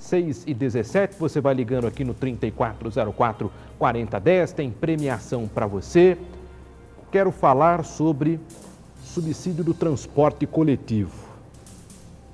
6h17, você vai ligando aqui no 3404-4010, tem premiação para você. Quero falar sobre subsídio do transporte coletivo.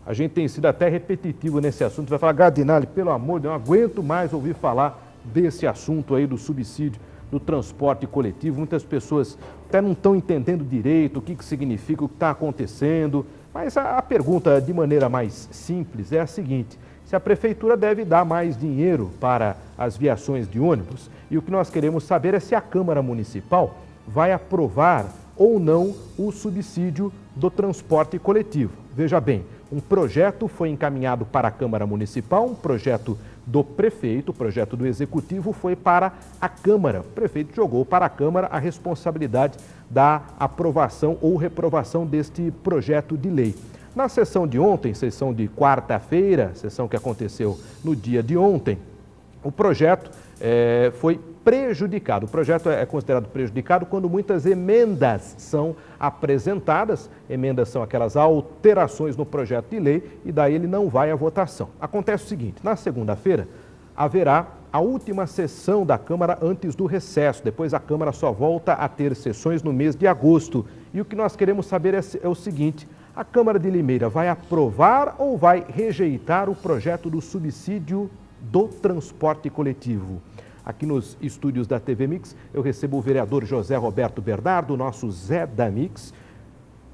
A gente tem sido até repetitivo nesse assunto. Vai falar, Gardinali, pelo amor de Deus, não aguento mais ouvir falar desse assunto aí do subsídio do transporte coletivo. Muitas pessoas até não estão entendendo direito o que significa, o que está acontecendo. Mas a pergunta, de maneira mais simples, é a seguinte: se a prefeitura deve dar mais dinheiro para as viações de ônibus, e o que nós queremos saber é se a Câmara Municipal vai aprovar ou não o subsídio do transporte coletivo. Veja bem, um projeto foi encaminhado para a Câmara Municipal, um projeto do prefeito, o projeto do Executivo foi para a Câmara. O prefeito jogou para a Câmara a responsabilidade da aprovação ou reprovação deste projeto de lei. Na sessão de ontem, sessão de quarta-feira, sessão que aconteceu no dia de ontem, o projeto foi prejudicado. O projeto é considerado prejudicado quando muitas emendas são apresentadas. Emendas são aquelas alterações no projeto de lei e daí ele não vai à votação. Acontece o seguinte: na segunda-feira haverá a última sessão da Câmara antes do recesso. Depois a Câmara só volta a ter sessões no mês de agosto. E o que nós queremos saber é o seguinte: a Câmara de Limeira vai aprovar ou vai rejeitar o projeto do subsídio do transporte coletivo? Aqui nos estúdios da TV Mix, eu recebo o vereador José Roberto Bernardo, nosso Zé da Mix,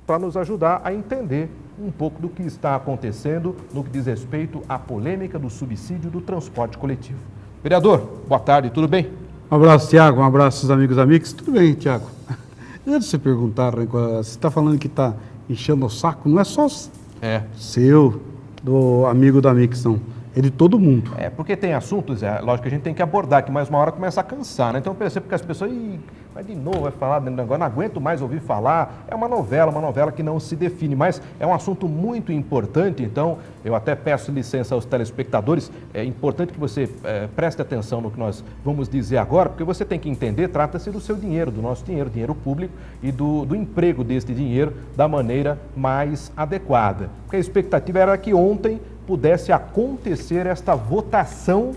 para nos ajudar a entender um pouco do que está acontecendo no que diz respeito à polêmica do subsídio do transporte coletivo. Vereador, boa tarde, tudo bem? Um abraço, Tiago, um abraço aos amigos da Mix. Tudo bem, Tiago? Antes de você perguntar, você está falando que está enchendo o saco, não é só seu, do amigo da Mix, não. É de todo mundo. Porque tem assuntos, lógico que a gente tem que abordar, que mais uma hora começa a cansar, né? Então eu percebo que as pessoas, vai de novo, vai falar desse negócio, não aguento mais ouvir falar. É uma novela que não se define, mas é um assunto muito importante, então eu até peço licença aos telespectadores, é importante que você preste atenção no que nós vamos dizer agora, porque você tem que entender, trata-se do seu dinheiro, do nosso dinheiro, dinheiro público e do emprego deste dinheiro da maneira mais adequada. Porque a expectativa era que ontem pudesse acontecer esta votação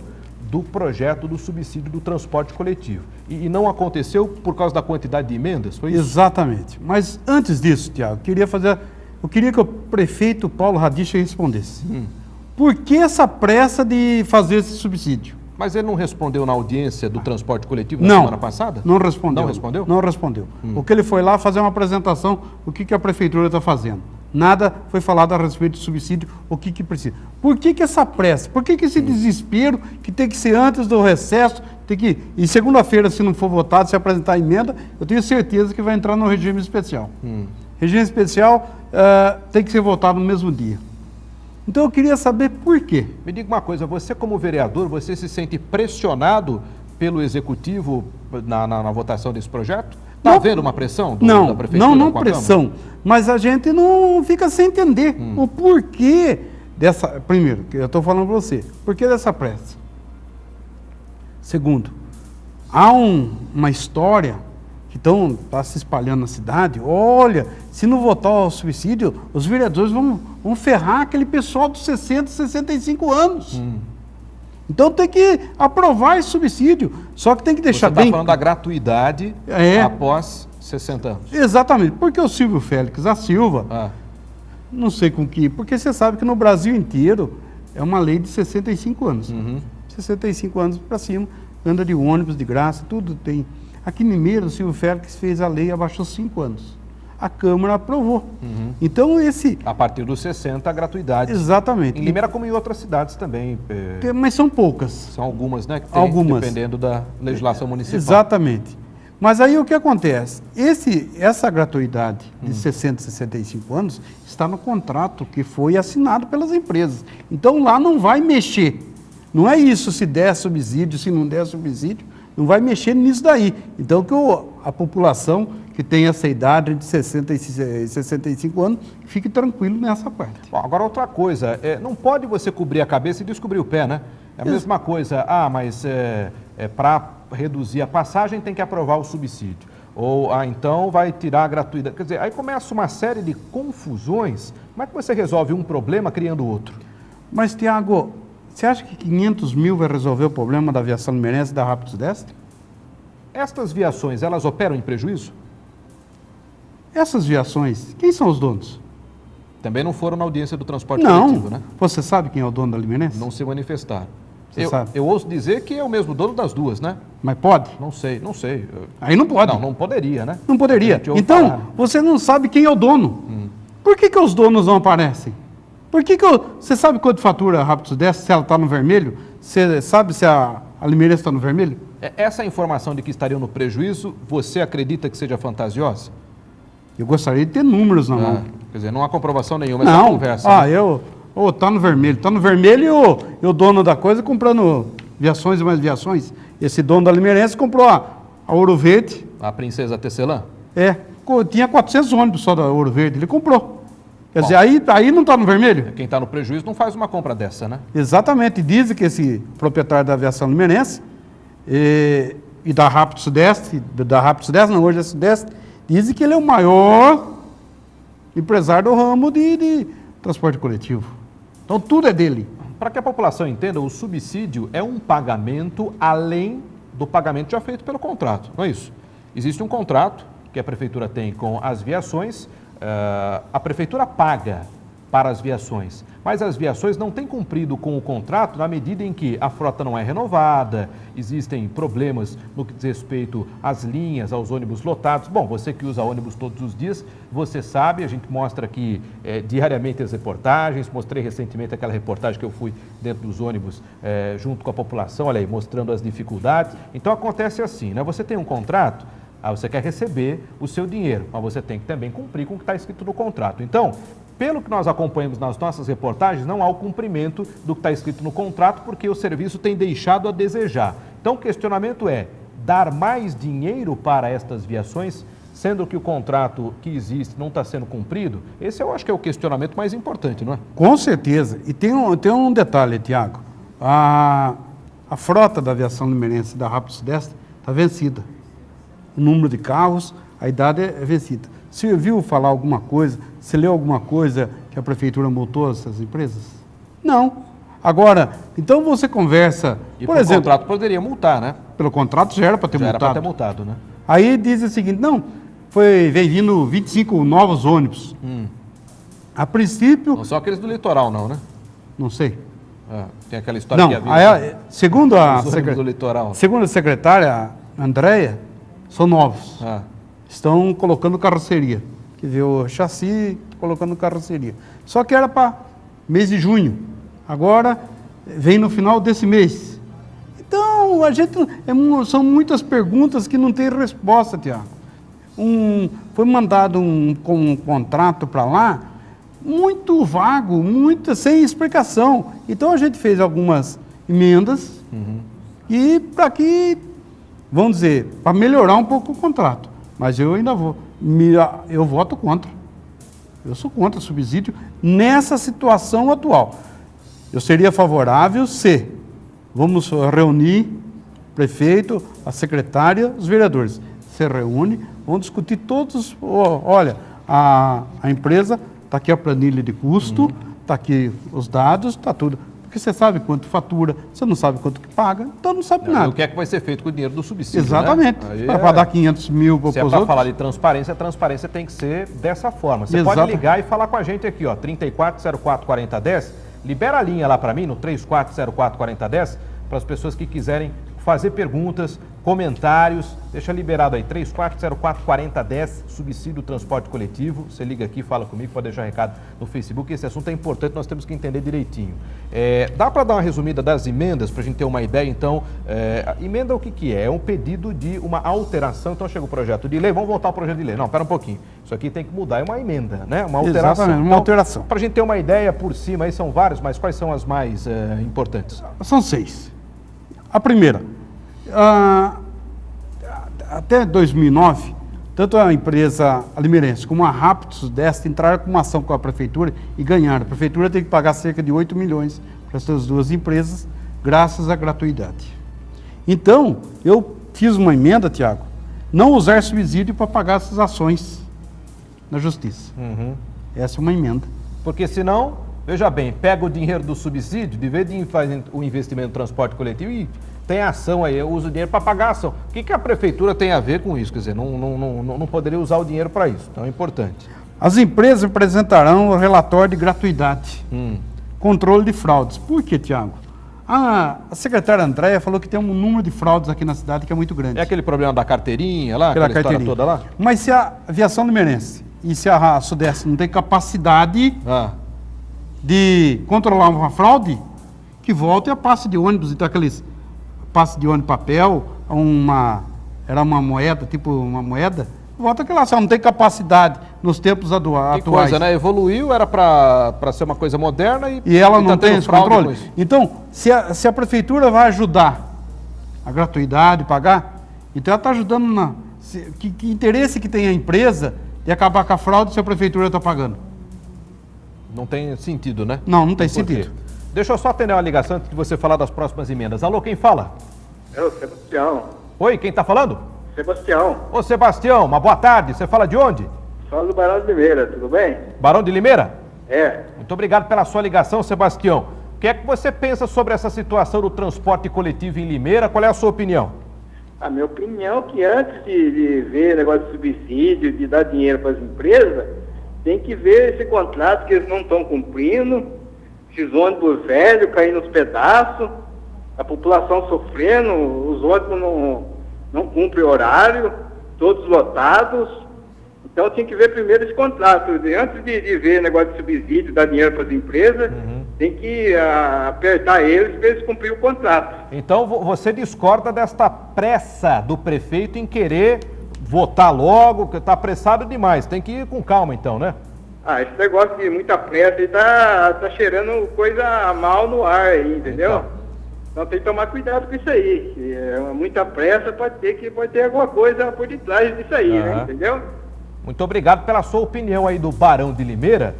do projeto do subsídio do transporte coletivo. E não aconteceu por causa da quantidade de emendas, foi isso? Exatamente. Mas antes disso, Tiago, eu queria que o prefeito Paulo Radicha respondesse. Por que essa pressa de fazer esse subsídio? Mas ele não respondeu na audiência do transporte coletivo na semana passada? Não respondeu. Não respondeu? Não respondeu. Porque ele foi lá fazer uma apresentação, o que a prefeitura está fazendo. Nada foi falado a respeito do subsídio, o que precisa. Por que essa pressa? Por que esse desespero que tem que ser antes do recesso? E segunda-feira, se não for votado, se apresentar a emenda, eu tenho certeza que vai entrar no regime especial. Regime especial tem que ser votado no mesmo dia. Então eu queria saber por quê. Me diga uma coisa, você como vereador, você se sente pressionado pelo Executivo na votação desse projeto? Está havendo uma pressão da prefeitura? Não pressão, mas a gente não fica sem entender o porquê dessa... Primeiro, que eu estou falando para você, por que dessa pressa? Segundo, há uma história que está se espalhando na cidade. Olha, se não votar o subsídio, os vereadores vão ferrar aquele pessoal dos 60, 65 anos. Então tem que aprovar esse subsídio, só que tem que deixar bem... Você está falando da gratuidade após 60 anos. Exatamente, porque o Silvio Félix da Silva, não sei com que, porque você sabe que no Brasil inteiro é uma lei de 65 anos. 65 anos para cima, anda de ônibus de graça, tudo tem. Aqui em Limeira, o Silvio Félix fez a lei, abaixou 5 anos. A Câmara aprovou. Então a partir dos 60, a gratuidade. Exatamente. Em Limeira, como em outras cidades também. Mas são poucas. São algumas, né? Que tem, dependendo da legislação municipal. Exatamente. Mas aí o que acontece? Essa gratuidade de 60, 65 anos está no contrato que foi assinado pelas empresas. Então lá não vai mexer. Não é isso, se der subsídio, se não der subsídio, não vai mexer nisso daí. Então que a população que tem essa idade de 60 e 65 anos, fique tranquilo nessa parte. Bom, agora outra coisa, não pode você cobrir a cabeça e descobrir o pé, né? É a mesma coisa, mas para reduzir a passagem tem que aprovar o subsídio. Ou, então vai tirar a gratuidade. Quer dizer, aí começa uma série de confusões. Como é que você resolve um problema criando outro? Mas, Tiago, Você acha que 500 mil vai resolver o problema da aviação limeirense e da Rápido Sudeste? Estas viações, elas operam em prejuízo? Essas viações, quem são os donos? Também não foram na audiência do transporte coletivo, né? Você sabe quem é o dono da Limeirense? Não se manifestaram. Você sabe? Eu ouço dizer que é o mesmo dono das duas, né? Mas pode? Não sei, não sei. Aí não pode. Não poderia, né? Não poderia. Então, você não sabe quem é o dono. Por que os donos não aparecem? Você sabe quanto fatura a Rápido Sudeste, se ela está no vermelho? Você sabe se a Limeirense está no vermelho? Essa informação de que estariam no prejuízo, você acredita que seja fantasiosa? Eu gostaria de ter números na mão. Quer dizer, não há comprovação nenhuma, essa conversa. Tá no vermelho. Tá no vermelho e o dono da coisa comprando viações e mais viações. Esse dono da Limeirense comprou a Ouro Verde. A Princesa Tecelã? Tinha 400 ônibus só da Ouro Verde, ele comprou. Quer dizer, aí não está no vermelho? Quem está no prejuízo não faz uma compra dessa, né? Exatamente. Dizem que esse proprietário da aviação limeirense e da Rápido Sudeste, hoje é Sudeste, dizem que ele é o maior empresário do ramo de transporte coletivo. Então tudo é dele. Para que a população entenda, o subsídio é um pagamento além do pagamento já feito pelo contrato, não é isso? Existe um contrato que a prefeitura tem com as viações, a prefeitura paga para as viações, mas as viações não têm cumprido com o contrato na medida em que a frota não é renovada, existem problemas no que diz respeito às linhas, aos ônibus lotados. Bom, você que usa ônibus todos os dias, você sabe, a gente mostra aqui diariamente as reportagens, mostrei recentemente aquela reportagem que eu fui dentro dos ônibus junto com a população, olha aí, mostrando as dificuldades. Então acontece assim, né? Você tem um contrato, você quer receber o seu dinheiro, mas você tem que também cumprir com o que está escrito no contrato. Então, pelo que nós acompanhamos nas nossas reportagens, não há o cumprimento do que está escrito no contrato, porque o serviço tem deixado a desejar. Então, o questionamento é dar mais dinheiro para estas viações, sendo que o contrato que existe não está sendo cumprido? Esse eu acho que é o questionamento mais importante, não é? Com certeza. E tem um detalhe, Tiago. A frota da aviação limeirense da Rápido Sudeste está vencida. O número de carros, a idade é vencida. Você ouviu falar alguma coisa, você leu alguma coisa que a prefeitura multou essas empresas? Não. Agora, então você conversa... E por exemplo, contrato poderia multar, né? Pelo contrato já era para ter multado. Já era para ter multado, né? Aí diz o seguinte, vem vindo 25 novos ônibus. A princípio... Não são aqueles do litoral, não, né? Não sei. Tem aquela história que havia... Segundo a secretária Andréia, são novos. Estão colocando carroceria. Quer dizer, o chassi colocando carroceria. Só que era para mês de junho. Agora vem no final desse mês. Então, são muitas perguntas que não tem resposta, Tiago. Foi mandado um contrato para lá, muito vago, sem explicação. Então a gente fez algumas emendas e para que, vamos dizer, para melhorar um pouco o contrato. Mas eu ainda eu voto contra. Eu sou contra subsídio nessa situação atual. Eu seria favorável se vamos reunir o prefeito, a secretária, os vereadores. Se reúne, vão discutir todos. Olha, a empresa, está aqui a planilha de custo, está aqui os dados, está tudo. Porque você sabe quanto fatura, você não sabe quanto que paga, então não sabe nada. E o que é que vai ser feito com o dinheiro do subsídio? Exatamente. Né? Para dar 500 mil para os outros. Se é para falar de transparência, a transparência tem que ser dessa forma. Você pode ligar e falar com a gente aqui, 34044010. Libera a linha lá para mim, no 34044010, para as pessoas que quiserem fazer perguntas, comentários. Deixa liberado aí, 34044010, subsídio transporte coletivo. Você liga aqui, fala comigo, pode deixar recado no Facebook. Esse assunto é importante, nós temos que entender direitinho. Dá para dar uma resumida das emendas, para a gente ter uma ideia, então? Emenda o que é? É um pedido de uma alteração. Então chega o projeto de lei, vamos voltar ao projeto de lei. Não, pera um pouquinho. Isso aqui tem que mudar, é uma emenda, né? Uma alteração. Exatamente, uma alteração. Para a gente ter uma ideia por cima, aí são vários, mas quais são as mais importantes? São 6. A primeira, até 2009, tanto a empresa Limeirense como a Rápido Sudeste entraram com uma ação com a prefeitura e ganharam. A prefeitura tem que pagar cerca de 8 milhões para essas duas empresas, graças à gratuidade. Então, eu fiz uma emenda, Tiago, não usar subsídio para pagar essas ações na justiça. Essa é uma emenda. Porque senão Veja bem, pega o dinheiro do subsídio, de vez de fazer o investimento no transporte coletivo e tem ação aí, eu uso o dinheiro para pagar a ação. O que a prefeitura tem a ver com isso? Quer dizer, não poderia usar o dinheiro para isso, então é importante. As empresas apresentarão o relatório de gratuidade, controle de fraudes. Por quê, Tiago? A secretária Andréia falou que tem um número de fraudes aqui na cidade que é muito grande. É aquele problema da carteirinha lá, aquela história toda lá? Mas se a aviação limerense e se a Sudeste não tem capacidade de controlar uma fraude, que volte a passe de ônibus, então aqueles passe de ônibus papel, era uma moeda, tipo uma moeda, volta aquela, se ela não tem capacidade nos tempos atuais. Que coisa, né? Evoluiu, era para ser uma coisa moderna e ela não tem esse controle. Então, se a prefeitura vai ajudar a gratuidade, pagar, então ela está ajudando que interesse que tem a empresa de acabar com a fraude se a prefeitura está pagando? Não tem sentido, né? Não tem sentido. Deixa eu só atender uma ligação antes de você falar das próximas emendas. Alô, quem fala? É o Sebastião. Oi, quem está falando? Sebastião. Ô, Sebastião, uma boa tarde. Você fala de onde? Fala do Barão de Limeira, tudo bem? Barão de Limeira? É. Muito obrigado pela sua ligação, Sebastião. O que é que você pensa sobre essa situação do transporte coletivo em Limeira? Qual é a sua opinião? A minha opinião é que antes de ver negócio de subsídio, de dar dinheiro para as empresas, tem que ver esse contrato que eles não estão cumprindo, esses ônibus velhos caindo nos pedaços, a população sofrendo, os ônibus não cumprem horário, todos lotados. Então tinha que ver primeiro esse contrato. Antes de ver negócio de subsídio, dar dinheiro para as empresas, tem que apertar eles para eles cumprirem o contrato. Então você discorda desta pressa do prefeito em querer votar logo, que está apressado demais. Tem que ir com calma então, né? Esse negócio de muita pressa aí tá cheirando coisa mal no ar aí, entendeu? Então tem que tomar cuidado com isso aí. Muita pressa pode ter alguma coisa por detrás disso aí, né? Entendeu? Muito obrigado pela sua opinião aí do Barão de Limeira.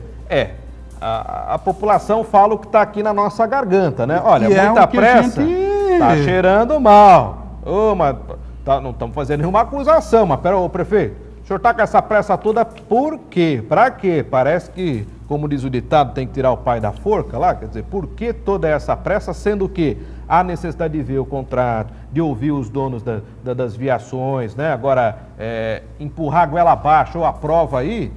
A população fala o que está aqui na nossa garganta, né? Olha, muita pressa, tá cheirando mal. Mas não estamos fazendo nenhuma acusação, mas pera, ô prefeito, o senhor está com essa pressa toda por quê? Para quê? Parece que, como diz o ditado, tem que tirar o pai da forca lá, quer dizer, por que toda essa pressa, sendo que há necessidade de ver o contrato, de ouvir os donos das viações, né? Agora, empurrar a goela abaixo ou a prova aí,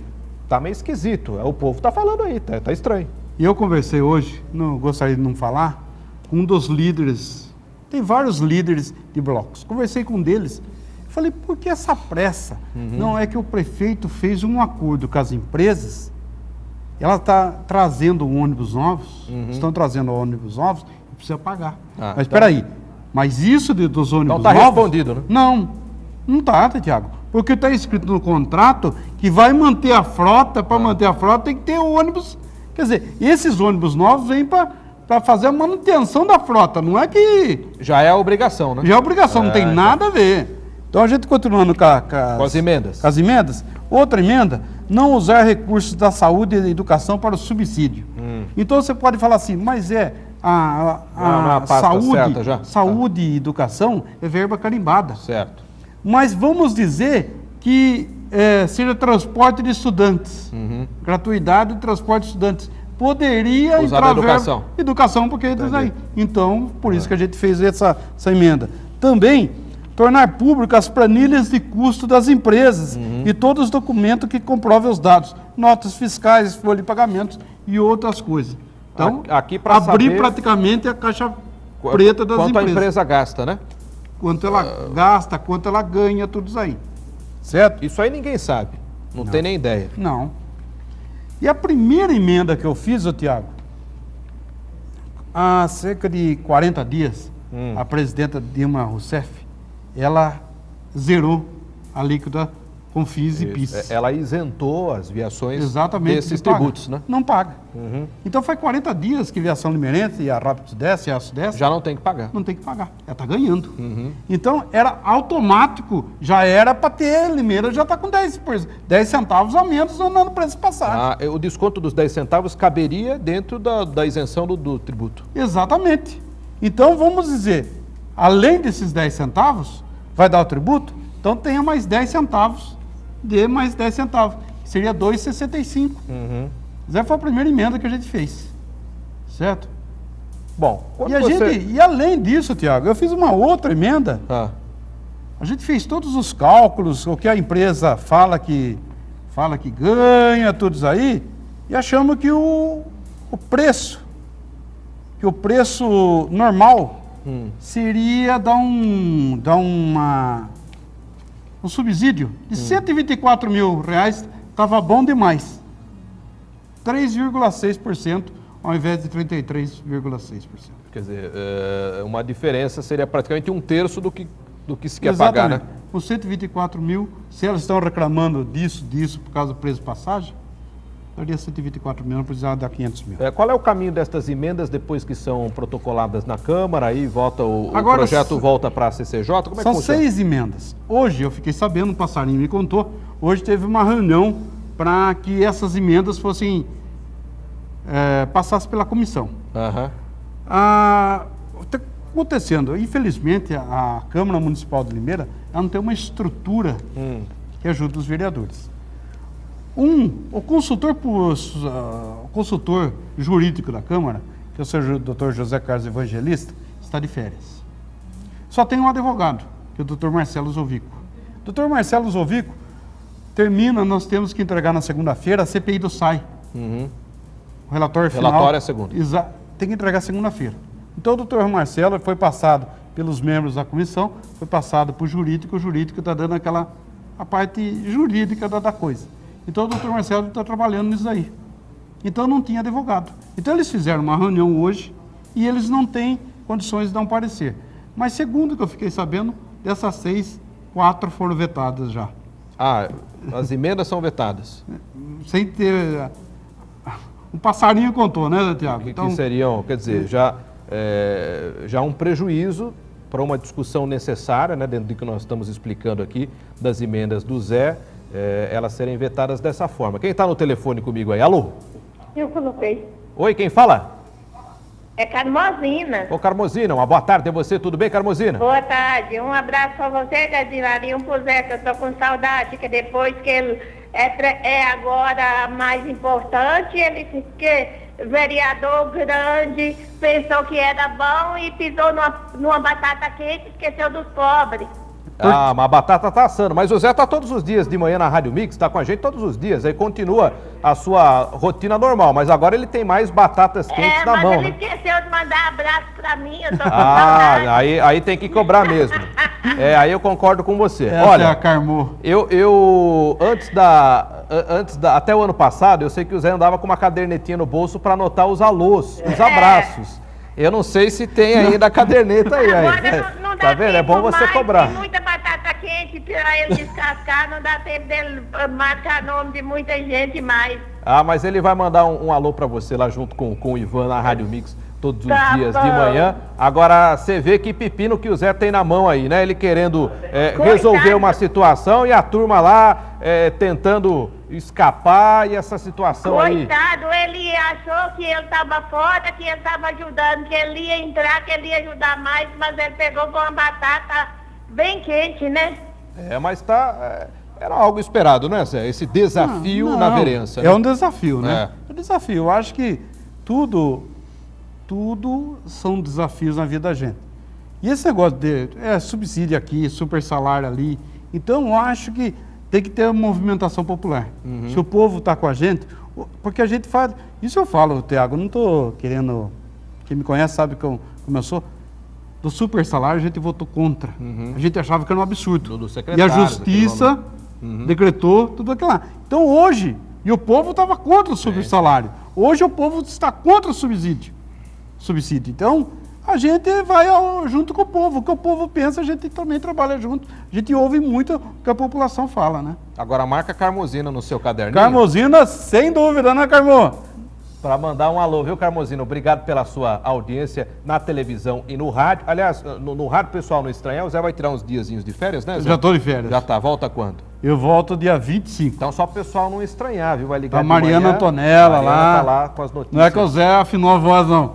tá meio esquisito. O povo tá falando aí, tá estranho. E eu conversei hoje, não gostaria de não falar, com um dos líderes, tem vários líderes de blocos. Conversei com um deles, falei, por que essa pressa? Não, é que o prefeito fez um acordo com as empresas, ela está trazendo ônibus novos, estão trazendo ônibus novos, e precisa pagar. Mas espera aí, mas isso dos ônibus novos... Não está respondido, né? Não está, Tiago. Porque está escrito no contrato que vai manter a frota, para manter a frota tem que ter ônibus. Quer dizer, esses ônibus novos vêm para fazer a manutenção da frota, não é que... Já é a obrigação, né? Já é obrigação, não tem nada a ver. Então a gente continuando com as emendas. Com as emendas. Outra emenda, não usar recursos da saúde e da educação para o subsídio. Então você pode falar assim, mas a saúde e educação é verba carimbada. Certo. Mas vamos dizer que seja transporte de estudantes, gratuidade de transporte de estudantes. Poderia usar entrar educação. Educação, porque é isso aí. Então, por isso que a gente fez essa emenda. Também, tornar público as planilhas de custo das empresas e todos os documentos que comprovem os dados, notas fiscais, folha de pagamentos e outras coisas. Então, aqui abrir praticamente a caixa preta das empresas. Quanto a empresa gasta, né? Quanto ela gasta, quanto ela ganha, tudo isso aí. Certo? Isso aí ninguém sabe. Não tem nem ideia. Não. E a primeira emenda que eu fiz, Tiago, há cerca de 40 dias, a presidenta Dilma Rousseff, ela zerou a alíquota Confins e PIS. Ela isentou as viações desses tributos, né? Não paga. Então foi 40 dias que a Viação Limerense e a Rápido Sudeste e a Sudeste... Já não tem que pagar. Não tem que pagar. Ela está ganhando. Então era automático, já era para ter, Limeira já está com 10 centavos a menos no preço passagem. O desconto dos 10 centavos caberia dentro da isenção do tributo. Exatamente. Então vamos dizer, além desses 10 centavos, vai dar o tributo, então tenha mais 10 centavos. Dê mais 10 centavos, que seria 2,65. Essa foi a primeira emenda que a gente fez. certo? Bom, E além disso, Tiago, eu fiz uma outra emenda. Ah. A gente fez todos os cálculos, o que a empresa fala que ganha, tudo isso aí, e achamos que o preço normal seria dar um subsídio de R$124 mil, estava bom demais. 3,6% ao invés de 33,6%. Quer dizer, uma diferença seria praticamente um terço do que se quer pagar, né? Com 124 mil, se elas estão reclamando disso por causa do preço de passagem, daria 124 mil, não precisava dar 500 mil. Qual é o caminho destas emendas depois que são protocoladas na Câmara, aí volta o projeto volta para a CCJ? Como é que são funciona? 6 emendas. Hoje, eu fiquei sabendo, um passarinho me contou, hoje teve uma reunião para que essas emendas fossem passassem pela comissão. Está acontecendo, infelizmente, a Câmara Municipal de Limeira ela não tem uma estrutura que ajude os vereadores. O consultor jurídico da Câmara, que é o senhor Dr. José Carlos Evangelista, está de férias. Só tem um advogado, que é o Dr. Marcelo Zovico. Dr. Marcelo Zovico termina, nós temos que entregar na segunda-feira a CPI do SAI. O relatório final. Relatório é segunda. Tem que entregar segunda-feira. Então o doutor Marcelo foi passado pelos membros da comissão, foi passado para o jurídico está dando a parte jurídica da coisa. Então o doutor Marcelo está trabalhando nisso aí. Então não tinha advogado. Então eles fizeram uma reunião hoje e eles não têm condições de dar um parecer. Mas segundo que eu fiquei sabendo, dessas 6, 4 foram vetadas já. As emendas são vetadas. Sem ter... Um passarinho contou, né, Tiago? Que seriam, quer dizer, já um prejuízo para uma discussão necessária, né, dentro do que nós estamos explicando aqui, das emendas do Zé, elas serem vetadas dessa forma. Quem está no telefone comigo aí? Alô? Eu coloquei. Oi, quem fala? É Carmosina. Ô, Carmosina, uma boa tarde a você, tudo bem, Carmosina? Boa tarde, um abraço para você, Gadinari, e um pro Zé, que eu tô com saudade, que depois que ele é agora mais importante, ele que vereador grande, pensou que era bom e pisou numa batata quente e esqueceu dos pobres. Mas a batata tá assando. Mas o Zé tá todos os dias de manhã na Rádio Mix, tá com a gente todos os dias. Aí continua a sua rotina normal, mas agora ele tem mais batatas quentes na mão, mas ele esqueceu de mandar abraço pra mim, eu tô com saudade. Aí tem que cobrar mesmo. Aí eu concordo com você. Olha, Carmo. Eu até o ano passado, eu sei que o Zé andava com uma cadernetinha no bolso para anotar os alôs, os abraços. Eu não sei se tem ainda a caderneta aí. Agora não dá tá vendo? É bom você mais, cobrar. Tem muita batata quente para ele descascar, não dá tempo dele marcar nome de muita gente mais. Mas ele vai mandar um alô para você lá junto com o Ivan na Rádio Mix todos os dias bom. de manhã. Agora, você vê que pepino que o Zé tem na mão aí, né? Ele querendo resolver uma situação e a turma lá tentando escapar e essa situação aí. Coitado, ele achou que ele estava fora, que ele estava ajudando, que ele ia entrar, que ele ia ajudar mais, mas ele pegou com uma batata bem quente, né? Mas era algo esperado, né, Zé? Esse desafio na vereança. É um desafio, né? É um desafio. Eu acho que tudo são desafios na vida da gente. E esse negócio de subsídio aqui, super salário ali. Então, eu acho que tem que ter uma movimentação popular. Se o povo está com a gente, porque a gente faz... Isso eu falo, Tiago, não estou querendo... Quem me conhece sabe como eu sou. Do super salário, a gente votou contra. A gente achava que era um absurdo. E a justiça decretou tudo aquilo lá. Então, hoje, e o povo estava contra o super salário. Hoje, o povo está contra o subsídio. Então, a gente vai junto com o povo. O que o povo pensa, a gente também trabalha junto. A gente ouve muito o que a população fala, né? Agora, marca Carmosina no seu caderninho. Carmosina, sem dúvida, né, Carmo? Para mandar um alô, viu, Carmosina? Obrigado pela sua audiência na televisão e no rádio. Aliás, no rádio, pessoal, não estranhar, o Zé vai tirar uns diazinhos de férias, né, Zé? Já estou de férias. Já tá. Volta quando? Eu volto dia 25. Então, só o pessoal não estranhar, viu? Vai ligar a Mariana Antonella lá. Tá lá com as notícias. Não é que o Zé afinou a voz, não.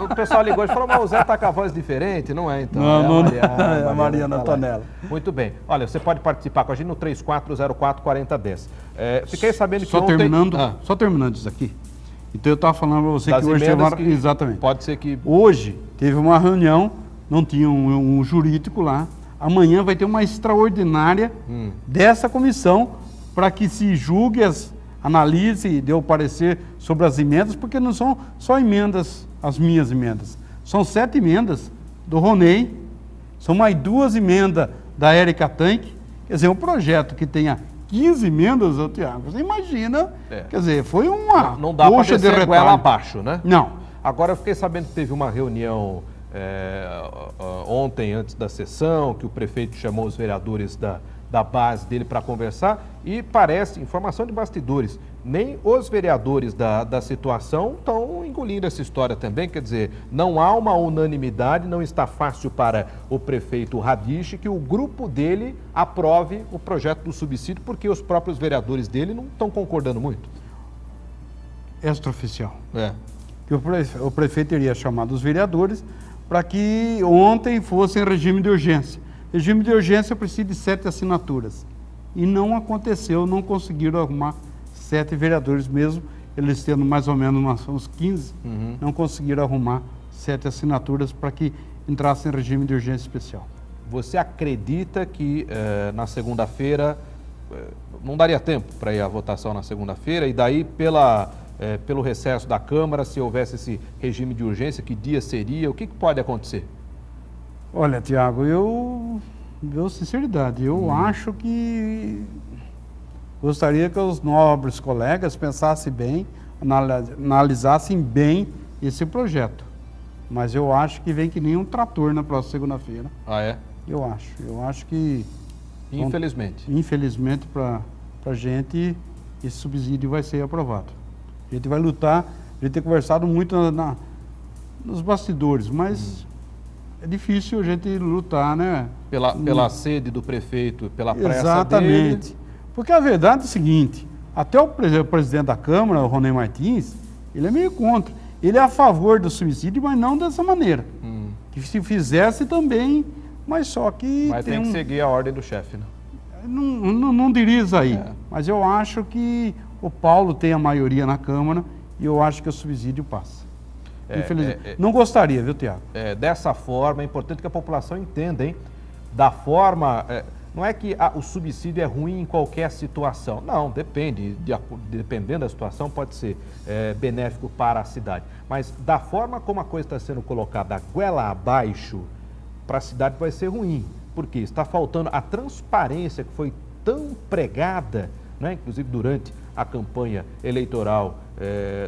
O pessoal ligou e falou, mas o Zé tá com a voz diferente, não é? Então, é a Mariana Antonella. Muito bem. Olha, você pode participar com a gente no 3404-4010. Fiquei sabendo que Só terminando isso aqui. Então eu estava falando para você Das que hoje teve emendas uma... que Exatamente. pode ser que... Hoje teve uma reunião, não tinha um jurídico lá. Amanhã vai ter uma extraordinária dessa comissão para que se julgue, analise e dê o parecer sobre as emendas, porque não são só emendas, as minhas emendas. São 7 emendas do Ronei, são mais 2 emendas da Érica Tanque. Quer dizer, um projeto que tenha 15 emendas, Tiago, você imagina, quer dizer, foi uma Não dá para descer de goela abaixo, né? Não. Agora eu fiquei sabendo que teve uma reunião ontem, antes da sessão, que o prefeito chamou os vereadores da base dele para conversar e parece, informação de bastidores, nem os vereadores da situação estão engolindo essa história também, quer dizer, não há uma unanimidade, não está fácil para o prefeito Radiche que o grupo dele aprove o projeto do subsídio, porque os próprios vereadores dele não estão concordando muito. Extraoficial. Que o prefeito iria chamar os vereadores para que ontem fosse em regime de urgência. Regime de urgência precisa de 7 assinaturas. E não aconteceu, não conseguiram arrumar 7 vereadores mesmo, eles tendo mais ou menos uns 15, não conseguiram arrumar 7 assinaturas para que entrasse em regime de urgência especial. Você acredita que na segunda-feira não daria tempo para ir à votação na segunda-feira e daí pelo recesso da Câmara, se houvesse esse regime de urgência, que dia seria, o que pode acontecer? Olha, Tiago, eu sinceridade, eu acho que gostaria que os nobres colegas pensassem bem, analisassem bem esse projeto. Mas eu acho que vem que nem um trator na próxima segunda-feira. Ah, é? Eu acho que... Infelizmente. Infelizmente para a gente, esse subsídio vai ser aprovado. A gente vai lutar, a gente tem conversado muito nos bastidores, mas é difícil a gente lutar, né? Pela sede do prefeito, pela pressa Exatamente. dele. Porque a verdade é o seguinte, até o presidente da Câmara, o Ronei Martins, ele é meio contra. Ele é a favor do subsídio, mas não dessa maneira. Que se fizesse também, mas só que... Mas tem que seguir a ordem do chefe, né? Não diria isso aí, mas eu acho que o Paulo tem a maioria na Câmara e eu acho que o subsídio passa. Infelizmente. Não gostaria, viu, Tiago? Dessa forma, é importante que a população entenda, hein? Da forma... não é que o subsídio é ruim em qualquer situação. Não, depende. Dependendo da situação, pode ser benéfico para a cidade. Mas da forma como a coisa está sendo colocada, goela abaixo, para a cidade vai ser ruim. Porque está faltando a transparência que foi tão pregada, né, inclusive durante a campanha eleitoral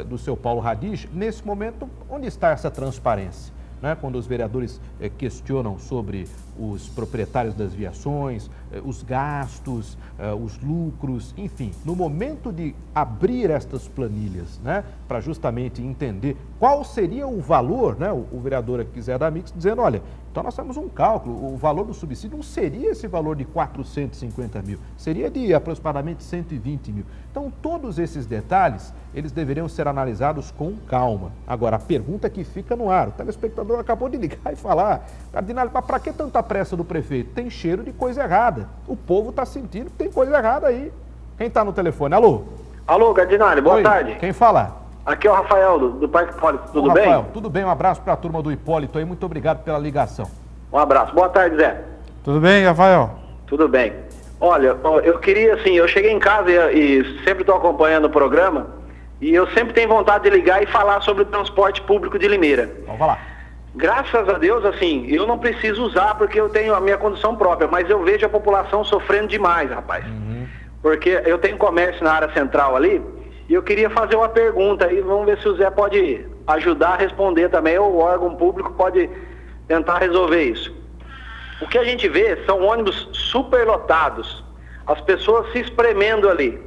do seu Paulo Radiche. Nesse momento, onde está essa transparência? Né? Quando os vereadores questionam sobre os proprietários das viações, os gastos, os lucros, enfim, no momento de abrir estas planilhas, né, para justamente entender qual seria o valor, né, o vereador aqui quiser dar mix, dizendo, olha, então nós temos um cálculo, o valor do subsídio não seria esse valor de 450 mil, seria de aproximadamente 120 mil. Então, todos esses detalhes, eles deveriam ser analisados com calma. Agora, a pergunta que fica no ar, o telespectador acabou de ligar e falar, Cardinale, para que tanta pressa do prefeito? Tem cheiro de coisa errada. O povo está sentindo que tem coisa errada aí. Quem está no telefone? Alô? Alô, Cardinale, boa tarde. Quem fala? Aqui é o Rafael, do Parque Hipólito, tudo bem? Rafael, tudo bem, um abraço para a turma do Hipólito aí, muito obrigado pela ligação. Um abraço, boa tarde, Zé. Tudo bem, Rafael? Tudo bem. Olha, eu queria, assim, eu cheguei em casa e sempre estou acompanhando o programa e eu sempre tenho vontade de ligar e falar sobre o transporte público de Limeira. Vamos lá. Graças a Deus, assim, eu não preciso usar porque eu tenho a minha condição própria, mas eu vejo a população sofrendo demais, rapaz. Porque eu tenho comércio na área central ali e eu queria fazer uma pergunta aí, vamos ver se o Zé pode ajudar a responder também, ou o órgão público pode tentar resolver isso. O que a gente vê são ônibus superlotados, as pessoas se espremendo ali.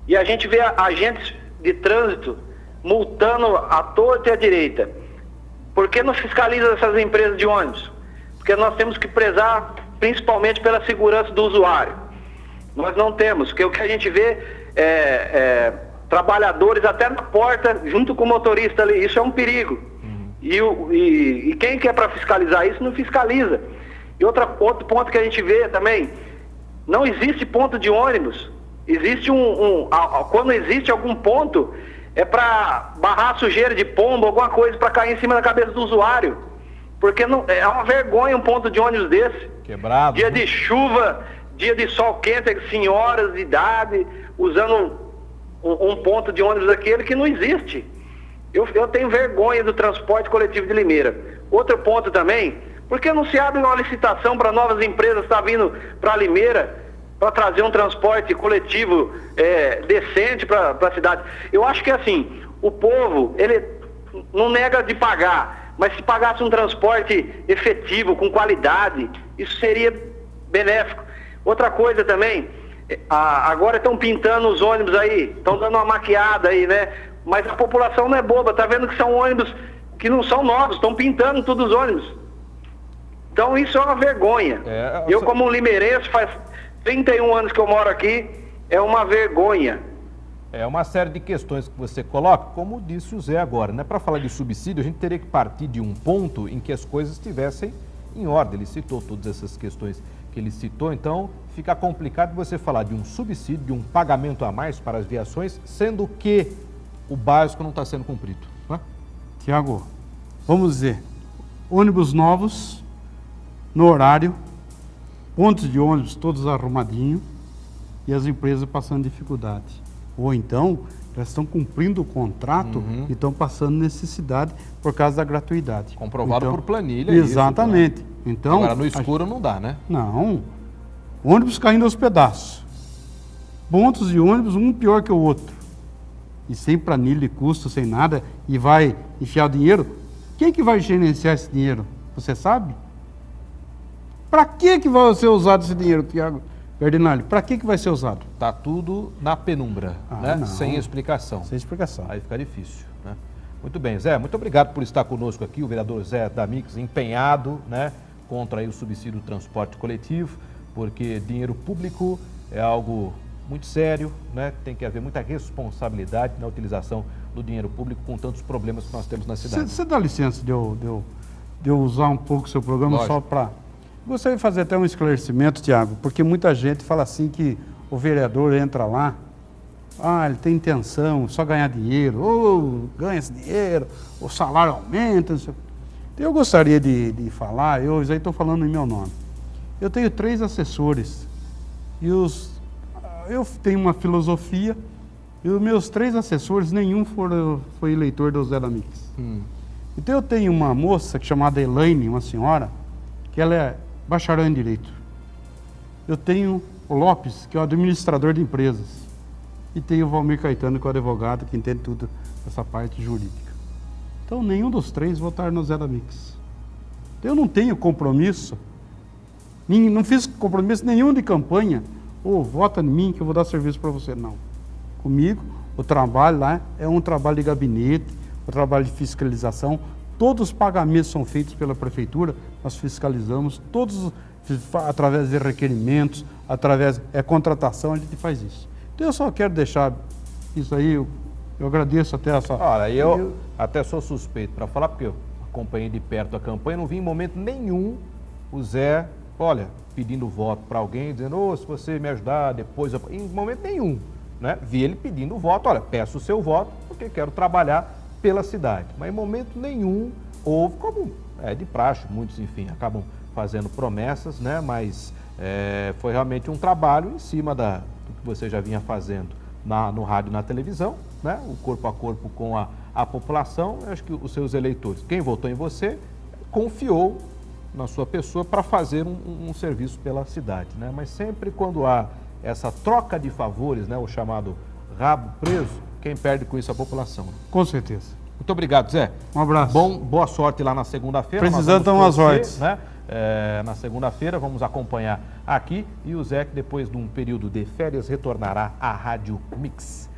E a gente vê agentes de trânsito multando à torta e à direita. Por que não fiscaliza essas empresas de ônibus? Porque nós temos que prezar principalmente pela segurança do usuário. Nós não temos, porque o que a gente vê trabalhadores até na porta, junto com o motorista ali, isso é um perigo. E quem que é para fiscalizar isso, não fiscaliza. E outro ponto que a gente vê também, não existe ponto de ônibus. Existe quando existe algum ponto, é para barrar sujeira de pombo, alguma coisa para cair em cima da cabeça do usuário. Porque não, é uma vergonha um ponto de ônibus desse. Quebrado. Dia de chuva, dia de sol quente, senhoras de idade, usando um ponto de ônibus daquele que não existe. Eu tenho vergonha do transporte coletivo de Limeira. Outro ponto também, por que não se abre uma licitação para novas empresas que estão vindo para Limeira para trazer um transporte coletivo decente para a cidade? Eu acho que assim, o povo, ele não nega de pagar, mas se pagasse um transporte efetivo, com qualidade, isso seria benéfico. Outra coisa também, agora estão pintando os ônibus aí, estão dando uma maquiada aí, né? Mas a população não é boba, tá vendo que são ônibus que não são novos, estão pintando todos os ônibus. Então isso é uma vergonha. Eu como um limeirense, faz 31 anos que eu moro aqui, é uma vergonha. É uma série de questões que você coloca, como disse o Zé agora, né? Para falar de subsídio, a gente teria que partir de um ponto em que as coisas estivessem em ordem. Ele citou todas essas questões que ele citou, então fica complicado você falar de um subsídio, de um pagamento a mais para as viações, sendo que o básico não está sendo cumprido. Né? Tiago, vamos dizer, ônibus novos, no horário, pontos de ônibus todos arrumadinhos e as empresas passando dificuldade. Ou então, elas estão cumprindo o contrato e estão passando necessidade por causa da gratuidade. Comprovado então, por planilha. Exatamente. Isso, né? Então, agora, no escuro não dá, né? Não. Ônibus caindo aos pedaços. Pontos de ônibus, um pior que o outro. E sem planilha e custo, sem nada, e vai enfiar o dinheiro. Quem que vai gerenciar esse dinheiro? Você sabe? Para que vai ser usado esse dinheiro, Tiago Gardinali? Para que vai ser usado? Tá tudo na penumbra, né? Não. Sem explicação. Sem explicação. Aí fica difícil, né? Muito bem, Zé, muito obrigado por estar conosco aqui, o vereador Zé D'Amix, empenhado, né, contra aí o subsídio do transporte coletivo, porque dinheiro público é algo muito sério, né? Tem que haver muita responsabilidade na utilização do dinheiro público com tantos problemas que nós temos na cidade. Você dá licença de eu usar um pouco o seu programa. Lógico. Só para... Gostaria de fazer até um esclarecimento, Tiago, porque muita gente fala assim que o vereador entra lá, ele tem intenção, só ganhar dinheiro, ou ganha esse dinheiro, o salário aumenta. Não sei. Eu gostaria de falar, eu já estou falando em meu nome. Eu tenho 3 assessores e eu tenho uma filosofia e os meus 3 assessores, nenhum foi eleitor do Zé D'Amix. Então eu tenho uma moça chamada Elaine, uma senhora, que ela é bacharel em Direito. Eu tenho o Lopes, que é o administrador de empresas. E tenho o Valmir Caetano, que é o advogado, que entende tudo essa parte jurídica. Então nenhum dos 3 votaram no Zé D'Amix. Eu não tenho compromisso, não fiz compromisso nenhum de campanha, vota em mim que eu vou dar serviço para você. Não. Comigo, o trabalho lá é um trabalho de gabinete, um trabalho de fiscalização. Todos os pagamentos são feitos pela prefeitura, nós fiscalizamos, todos através de requerimentos, através de contratação, a gente faz isso. Então eu só quero deixar isso aí, eu agradeço até essa... Olha, eu até sou suspeito para falar, porque eu acompanhei de perto a campanha, não vi em momento nenhum o Zé, pedindo voto para alguém, dizendo, se você me ajudar, depois... Em momento nenhum, né? Vi ele pedindo voto, peço o seu voto, porque quero trabalhar pela cidade. Mas em momento nenhum houve, como é de praxe, muitos, enfim, acabam fazendo promessas, né? Mas foi realmente um trabalho em cima do que você já vinha fazendo no rádio e na televisão, né? O corpo a corpo com a população. Eu acho que os seus eleitores, quem votou em você, confiou na sua pessoa para fazer um serviço pela cidade, né? Mas sempre quando há essa troca de favores, né? O chamado rabo preso, quem perde com isso é a população. Com certeza. Muito obrigado, Zé. Um abraço. Boa sorte lá na segunda-feira. Precisando dar umas ordens. Né? Na segunda-feira vamos acompanhar aqui e o Zé, que depois de um período de férias, retornará à Rádio Mix.